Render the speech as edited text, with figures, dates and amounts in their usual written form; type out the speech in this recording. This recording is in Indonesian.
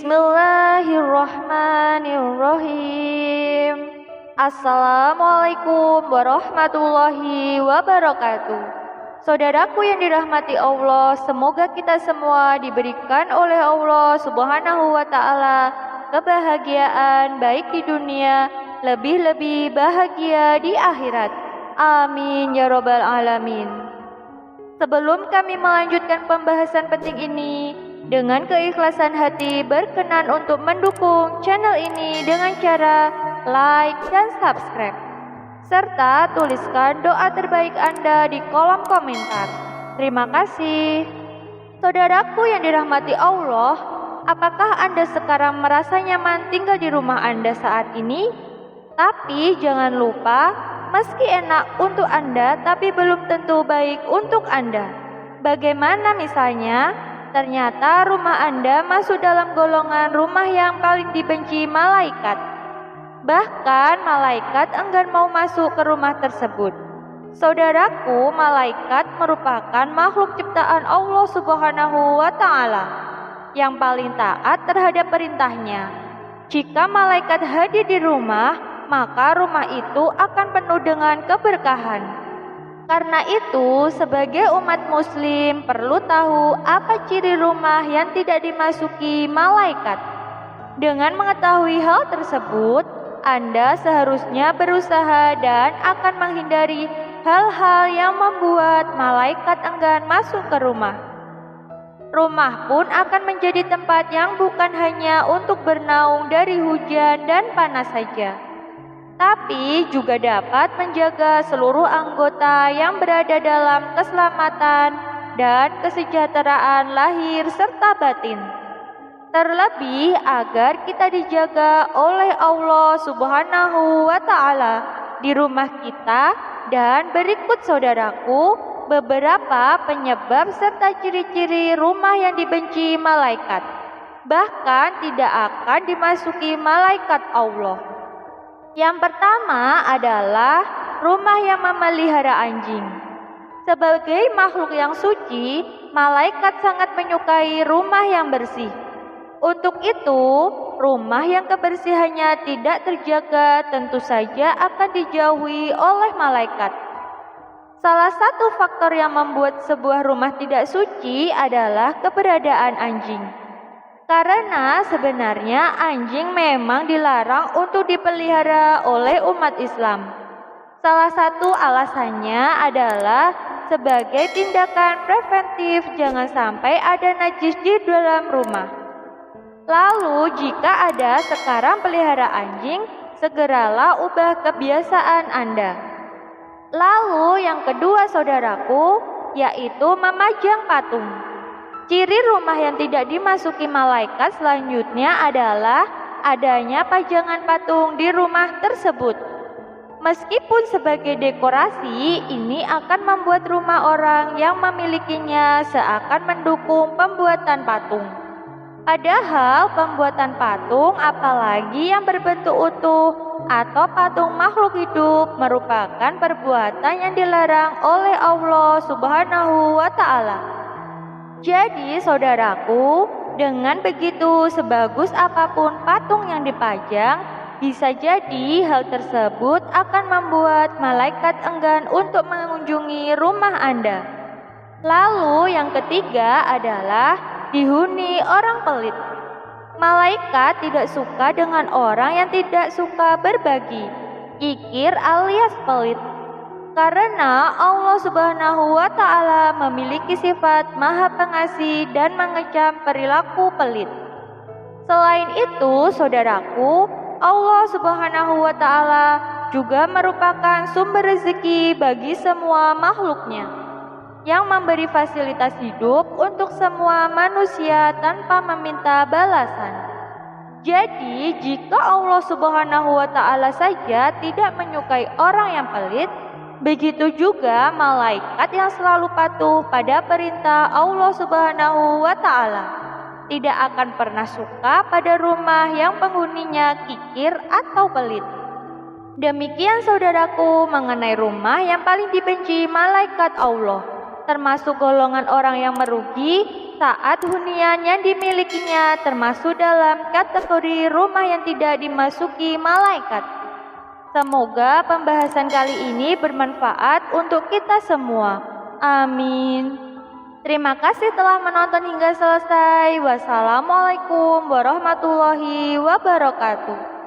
Bismillahirrahmanirrahim. Assalamualaikum warahmatullahi wabarakatuh. Saudaraku yang dirahmati Allah, semoga kita semua diberikan oleh Allah Subhanahu wa Ta'ala kebahagiaan baik di dunia, lebih-lebih bahagia di akhirat. Amin ya Rabbal Alamin. Sebelum kami melanjutkan pembahasan penting ini, dengan keikhlasan hati berkenan untuk mendukung channel ini dengan cara like dan subscribe, serta tuliskan doa terbaik Anda di kolom komentar. Terima kasih. Saudaraku yang dirahmati Allah, apakah Anda sekarang merasa nyaman tinggal di rumah Anda saat ini? Tapi jangan lupa, meski enak untuk Anda, tapi belum tentu baik untuk Anda. Bagaimana misalnya? Ternyata rumah Anda masuk dalam golongan rumah yang paling dibenci malaikat. Bahkan malaikat enggan mau masuk ke rumah tersebut. Saudaraku, malaikat merupakan makhluk ciptaan Allah Subhanahu wa Ta'ala yang paling taat terhadap perintahnya. Jika malaikat hadir di rumah, maka rumah itu akan penuh dengan keberkahan. Karena itu, sebagai umat muslim perlu tahu apa ciri rumah yang tidak dimasuki malaikat. Dengan mengetahui hal tersebut, Anda seharusnya berusaha dan akan menghindari hal-hal yang membuat malaikat enggan masuk ke rumah. Rumah pun akan menjadi tempat yang bukan hanya untuk bernaung dari hujan dan panas saja, tapi juga dapat menjaga seluruh anggota yang berada dalam keselamatan dan kesejahteraan lahir serta batin. Terlebih agar kita dijaga oleh Allah Subhanahu wa Ta'ala di rumah kita. Dan berikut saudaraku beberapa penyebab serta ciri-ciri rumah yang dibenci malaikat, bahkan tidak akan dimasuki malaikat Allah. Yang pertama adalah rumah yang memelihara anjing. Sebagai makhluk yang suci, malaikat sangat menyukai rumah yang bersih. Untuk itu, rumah yang kebersihannya tidak terjaga tentu saja akan dijauhi oleh malaikat. Salah satu faktor yang membuat sebuah rumah tidak suci adalah keberadaan anjing. Karena sebenarnya anjing memang dilarang untuk dipelihara oleh umat Islam. Salah satu alasannya adalah sebagai tindakan preventif jangan sampai ada najis di dalam rumah. Lalu jika ada sekarang pelihara anjing, segeralah ubah kebiasaan Anda. Lalu yang kedua saudaraku, yaitu memajang patung. Ciri rumah yang tidak dimasuki malaikat selanjutnya adalah adanya pajangan patung di rumah tersebut. Meskipun sebagai dekorasi, ini akan membuat rumah orang yang memilikinya seakan mendukung pembuatan patung. Padahal pembuatan patung, apalagi yang berbentuk utuh atau patung makhluk hidup, merupakan perbuatan yang dilarang oleh Allah Subhanahu wa Ta'ala. Jadi saudaraku, dengan begitu sebagus apapun patung yang dipajang, bisa jadi hal tersebut akan membuat malaikat enggan untuk mengunjungi rumah Anda. Lalu yang ketiga adalah dihuni orang pelit. Malaikat tidak suka dengan orang yang tidak suka berbagi, kikir alias pelit. Karena Allah Subhanahu wa Ta'ala memiliki sifat Maha Pengasih dan mengecam perilaku pelit. Selain itu, saudaraku, Allah Subhanahu wa Ta'ala juga merupakan sumber rezeki bagi semua makhluknya, yang memberi fasilitas hidup untuk semua manusia tanpa meminta balasan. Jadi, jika Allah Subhanahu wa Ta'ala saja tidak menyukai orang yang pelit, begitu juga malaikat yang selalu patuh pada perintah Allah Subhanahu wa Ta'ala tidak akan pernah suka pada rumah yang penghuninya kikir atau pelit. Demikian saudaraku mengenai rumah yang paling dibenci malaikat Allah. Termasuk golongan orang yang merugi saat hunian yang dimilikinya termasuk dalam kategori rumah yang tidak dimasuki malaikat. Semoga pembahasan kali ini bermanfaat untuk kita semua. Amin. Terima kasih telah menonton hingga selesai. Wassalamualaikum warahmatullahi wabarakatuh.